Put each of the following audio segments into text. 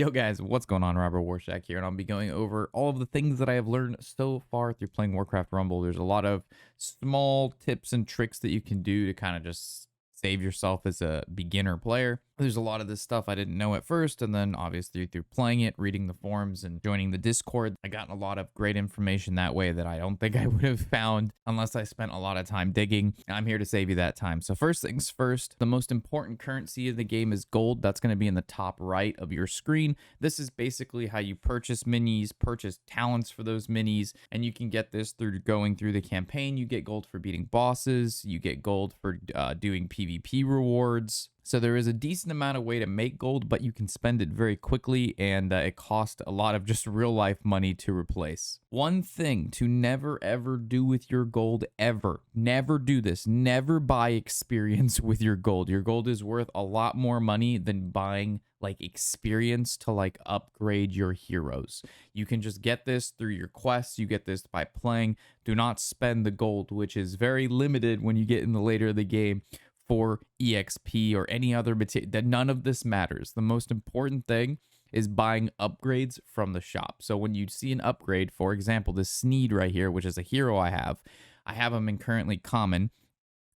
Yo guys, what's going on? Robert Warshack here, and I'll be going over all of the things that I have learned so far through playing Warcraft Rumble. There's a lot of small tips and tricks that you can do to kind of just save yourself as a beginner player. There's a lot of this stuff I didn't know at first, and then obviously through playing it, reading the forums, and joining the Discord, I got a lot of great information that way that I don't think I would have found unless I spent a lot of time digging. I'm here to save you that time. So first things first, the most important currency in the game is gold. That's going to be in the top right of your screen. This is basically how you purchase minis, purchase talents for those minis, and you can get this through going through the campaign. You get gold for beating bosses, you get gold for doing PvP rewards. So there is a decent amount of way to make gold, but you can spend it very quickly, and it costs a lot of just real life money to replace. One thing to never ever do with your gold, ever, never do this, never buy experience with your gold. Your gold is worth a lot more money than buying like experience to like upgrade your heroes. You can just get this through your quests. You get this by playing. Do not spend the gold, which is very limited when you get in the later of the game, for EXP or any other material. That none of this matters. The most important thing is buying upgrades from the shop. So when you see an upgrade, for example, this Sneed right here, which is a hero I have him in currently common,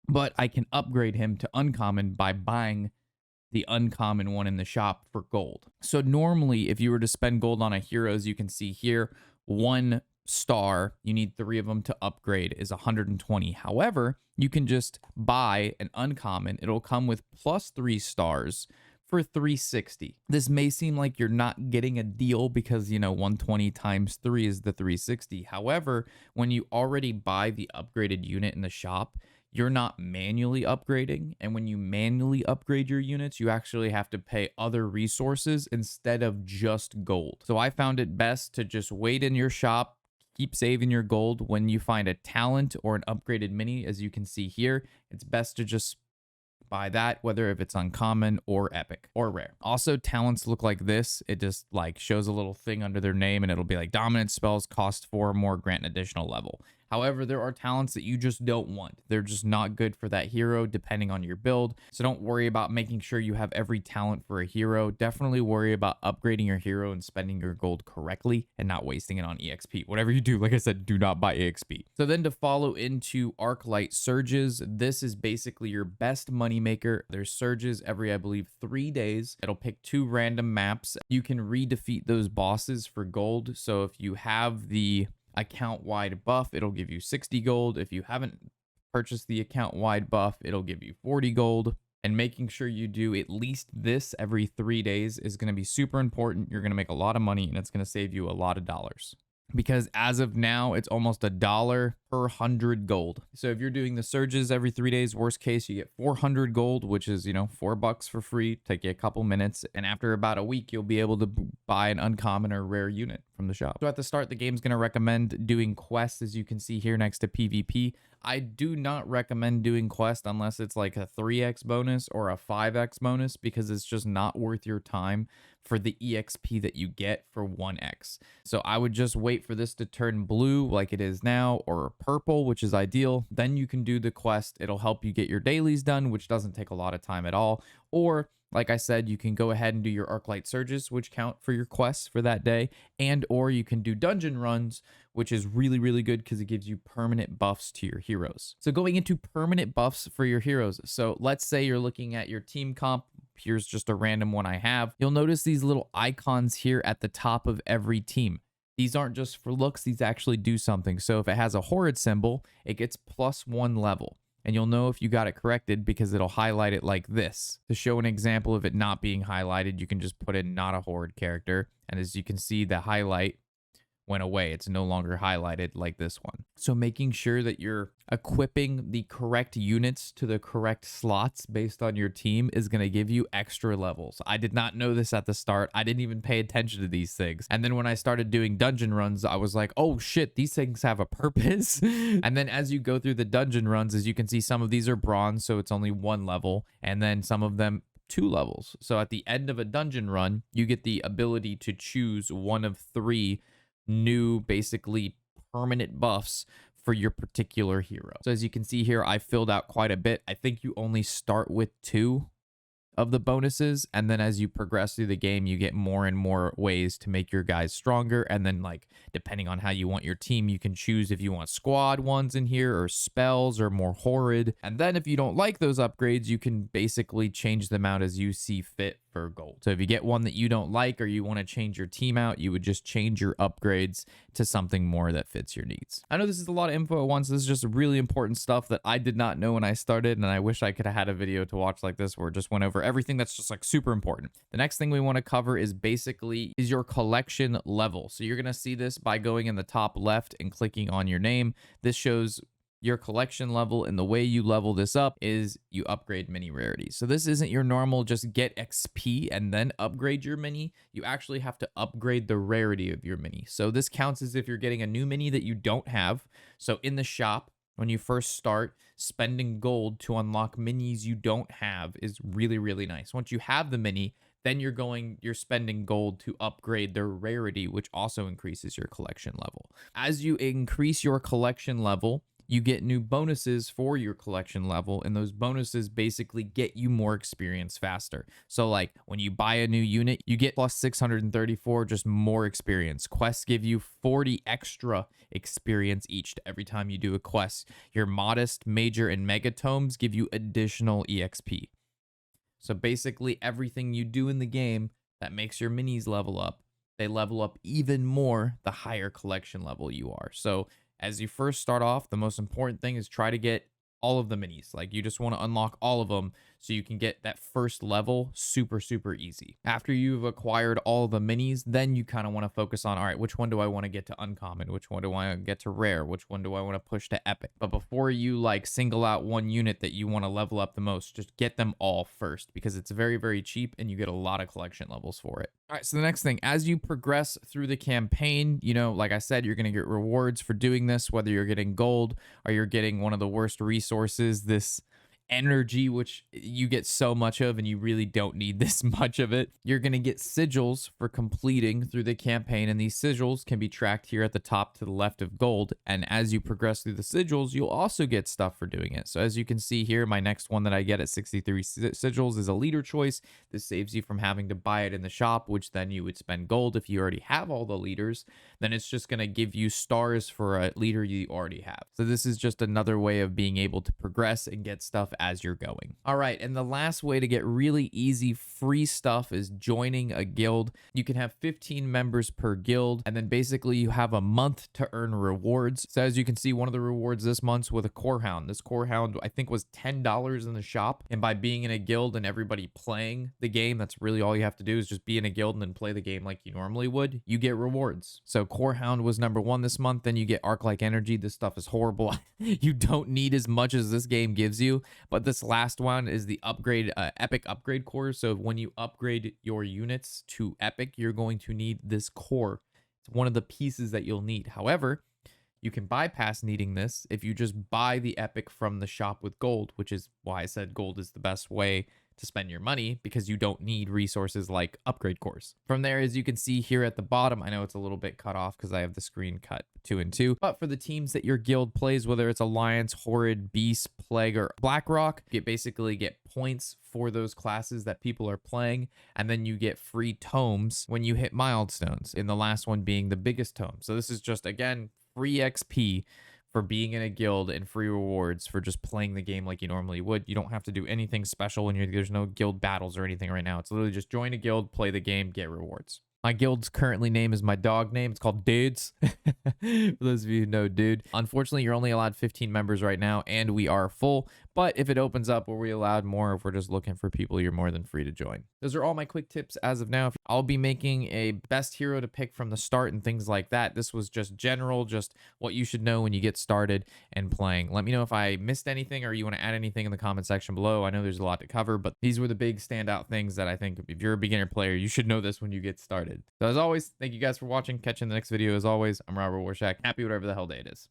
but I can upgrade him to uncommon by buying the uncommon one in the shop for gold. So normally if you were to spend gold on a hero, as you can see here, 1 star, you need 3 of them to upgrade, is 120. However, you can just buy an uncommon. It'll come with plus 3 stars for 360. This may seem like you're not getting a deal because, you know, 120 times 3 is the 360. However, when you already buy the upgraded unit in the shop, you're not manually upgrading. And when you manually upgrade your units, you actually have to pay other resources instead of just gold. So I found it best to just wait in your shop, keep saving your gold. When you find a talent or an upgraded mini, as you can see here, it's best to just buy that, whether if it's uncommon or epic or rare. Also, talents look like this. It just like shows a little thing under their name and it'll be like dominant spells cost 4 or more, grant an additional level. However, there are talents that you just don't want. They're just not good for that hero depending on your build. So don't worry about making sure you have every talent for a hero. Definitely worry about upgrading your hero and spending your gold correctly and not wasting it on EXP. Whatever you do, like I said, do not buy EXP. So then to follow into Arclight Surges, this is basically your best money maker. There's surges every, I believe, 3 days. It'll pick 2 random maps. You can redefeat those bosses for gold. So if you have the account-wide buff, it'll give you 60 gold. If you haven't purchased the account-wide buff, it'll give you 40 gold. And making sure you do at least this every 3 days is going to be super important. You're going to make a lot of money, and it's going to save you a lot of dollars. Because as of now, it's almost $1 per 100 gold. So if you're doing the surges every 3 days, worst case, you get 400 gold, which is, you know, $4 for free. Take you a couple minutes. And after about a week, you'll be able to buy an uncommon or rare unit from the shop. So at the start, the game's going to recommend doing quests, as you can see here next to PvP. I do not recommend doing quest unless it's like a 3x bonus or a 5x bonus, because it's just not worth your time for the EXP that you get for 1x. So I would just wait for this to turn blue like it is now, or purple, which is ideal. Then you can do the quest. It'll help you get your dailies done, which doesn't take a lot of time at all. Or like I said, you can go ahead and do your Arclight Surges, which count for your quests for that day. And or you can do dungeon runs, which is really, really good because it gives you permanent buffs to your heroes. So going into permanent buffs for your heroes. So let's say you're looking at your team comp. Here's just a random one I have. You'll notice these little icons here at the top of every team. These aren't just for looks. These actually do something. So if it has a horrid symbol, it gets +1 level. And you'll know if you got it corrected because it'll highlight it like this. To show an example of it not being highlighted, you can just put in not a horrid character. And as you can see, the highlight went away. It's no longer highlighted like this one. So making sure that you're equipping the correct units to the correct slots based on your team is going to give you extra levels. I did not know this at the start. I didn't even pay attention to these things. And then when I started doing dungeon runs, I was like, oh shit, these things have a purpose. And then as you go through the dungeon runs, as you can see, some of these are bronze, so it's only 1 level. And then some of them 2 levels. So at the end of a dungeon run, you get the ability to choose one of 3 new, basically permanent buffs for your particular hero. So as you can see here, I filled out quite a bit. I think you only start with 2 of the bonuses, and then as you progress through the game, you get more and more ways to make your guys stronger. And then, like, depending on how you want your team, you can choose if you want squad ones in here or spells or more horrid. And then if you don't like those upgrades, you can basically change them out as you see fit for gold. So if you get one that you don't like or you want to change your team out, you would just change your upgrades to something more that fits your needs. I know this is a lot of info at once. This is just really important stuff that I did not know when I started, and I wish I could have had a video to watch like this where it just went over everything that's just like super important. The next thing we want to cover is basically your collection level. So you're going to see this by going in the top left and clicking on your name. This shows your collection level, and the way you level this up is you upgrade mini rarities. So this isn't your normal just get XP and then upgrade your mini. You actually have to upgrade the rarity of your mini. So this counts as if you're getting a new mini that you don't have. So in the shop, when you first start, spending gold to unlock minis you don't have is really, really nice. Once you have the mini, then you're spending gold to upgrade their rarity, which also increases your collection level. As you increase your collection level, you get new bonuses for your collection level, and those bonuses basically get you more experience faster. So like when you buy a new unit, you get plus 634, just more experience. Quests give you 40 extra experience each every time you do a quest. Your modest, major, and mega tomes give you additional EXP. So basically everything you do in the game that makes your minis level up, they level up even more the higher collection level you are. So as you first start off, the most important thing is try to get all of the minis. Like, you just want to unlock all of them so you can get that first level super, super easy. After you've acquired all the minis, then you kind of want to focus on, all right, which one do I want to get to uncommon? Which one do I want to get to rare? Which one do I want to push to epic? But before you like single out one unit that you want to level up the most, just get them all first, because it's very, very cheap and you get a lot of collection levels for it. All right, so the next thing, as you progress through the campaign, you know, like I said, you're going to get rewards for doing this, whether you're getting gold or you're getting one of the worst resources, this energy, which you get so much of and you really don't need this much of it. You're going to get sigils for completing through the campaign, and these sigils can be tracked here at the top to the left of gold. And as you progress through the sigils, you'll also get stuff for doing it. So as you can see here, my next one that I get at 63 sigils is a leader choice. This saves you from having to buy it in the shop, which then you would spend gold. If you already have all the leaders, then it's just going to give you stars for a leader you already have. So this is just another way of being able to progress and get stuff as you're going. All right, and the last way to get really easy free stuff is joining a guild. You can have 15 members per guild, and then basically you have a month to earn rewards. So as you can see, one of the rewards this month's with a core hound. This core hound, I think, was $10 in the shop, and by being in a guild and everybody playing the game, that's really all you have to do is just be in a guild and then play the game like you normally would. You get rewards. So core hound was #1 this month. Then you get Arclight energy. This stuff is horrible. You don't need as much as this game gives you, but this last one is the upgrade, epic upgrade core. So when you upgrade your units to epic, you're going to need this core. It's one of the pieces that you'll need. However, you can bypass needing this if you just buy the epic from the shop with gold, which is why I said gold is the best way to spend your money, because you don't need resources like upgrade cores. From there, as you can see here at the bottom, I know it's a little bit cut off because I have the screen cut 2 and 2, but for the teams that your guild plays, whether it's Alliance, Horrid, Beast, Plague, or Blackrock, you basically get points for those classes that people are playing, and then you get free tomes when you hit milestones, in the last one being the biggest tome. So this is just, again, free XP for being in a guild and free rewards for just playing the game like you normally would. You don't have to do anything special when there's no guild battles or anything right now. It's literally just join a guild, play the game, get rewards. My guild's currently name is my dog name. It's called Dudes. For those of you who know Dude. Unfortunately, you're only allowed 15 members right now, and we are full. But if it opens up where we allowed more, if we're just looking for people, you're more than free to join. Those are all my quick tips as of now. I'll be making a best hero to pick from the start and things like that. This was just general, just what you should know when you get started and playing. Let me know if I missed anything or you want to add anything in the comment section below. I know there's a lot to cover, but these were the big standout things that I think if you're a beginner player, you should know this when you get started. So as always, thank you guys for watching. Catch you in the next video. As always, I'm Robert Warshack. Happy whatever the hell day it is.